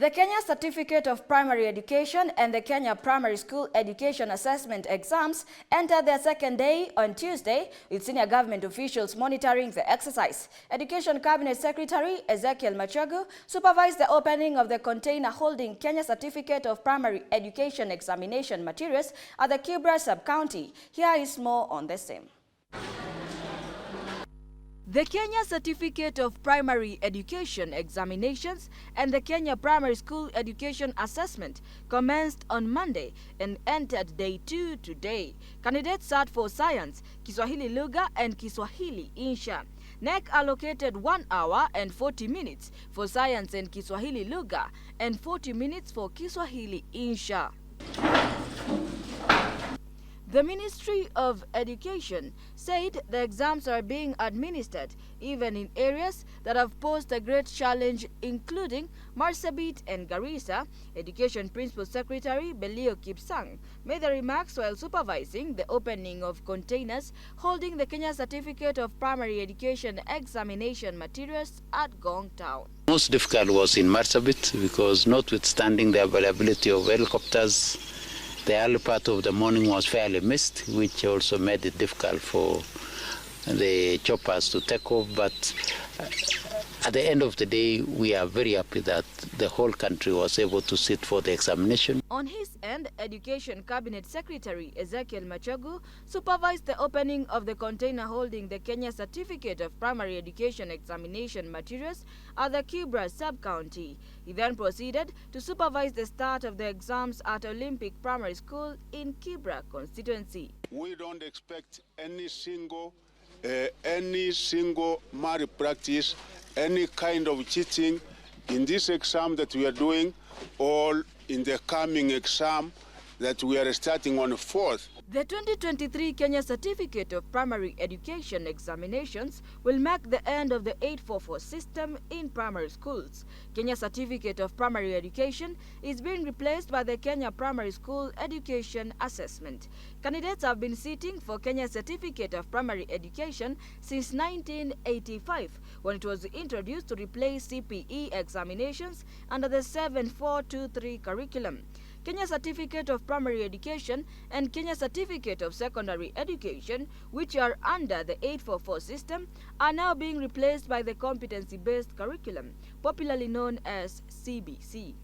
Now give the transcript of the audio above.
The Kenya Certificate of Primary Education and the Kenya Primary School Education Assessment exams entered their second day on Tuesday, with senior government officials monitoring the exercise. Education Cabinet Secretary Ezekiel Machogu supervised the opening of the container holding Kenya Certificate of Primary Education examination materials at the Kibra sub-county. Here is more on the same. The Kenya Certificate of Primary Education Examinations and the Kenya Primary School Education Assessment commenced on Monday and entered day 2 today. Candidates sat for Science, Kiswahili Lugha and Kiswahili Insha. NEC allocated 1 hour and 40 minutes for Science and Kiswahili Lugha and 40 minutes for Kiswahili Insha. The Ministry of Education said the exams are being administered even in areas that have posed a great challenge, including Marsabit and Garissa. Education Principal Secretary Belio Kipsang made the remarks while supervising the opening of containers holding the Kenya Certificate of Primary Education examination materials at Gong Town. Most difficult was in Marsabit because, notwithstanding the availability of helicopters, the early part of the morning was fairly missed, which also made it difficult for the choppers to take off. But at the end of the day, we are very happy that the whole country was able to sit for the examination. On his end, Education Cabinet Secretary Ezekiel Machogu supervised the opening of the container holding the Kenya Certificate of Primary Education examination materials at the Kibra sub-county. He then proceeded to supervise the start of the exams at Olympic Primary School in Kibra constituency. We don't expect any single malpractice, any kind of cheating in this exam that we are doing, or in the coming exam that we are starting on the 4th. The 2023 Kenya Certificate of Primary Education examinations will mark the end of the 844 system in primary schools. Kenya Certificate of Primary Education is being replaced by the Kenya Primary School Education Assessment. Candidates have been sitting for Kenya Certificate of Primary Education since 1985, when it was introduced to replace CPE examinations under the 7423 curriculum. Kenya Certificate of Primary Education and Kenya Certificate of Secondary Education, which are under the 844 system, are now being replaced by the competency-based curriculum, popularly known as CBC.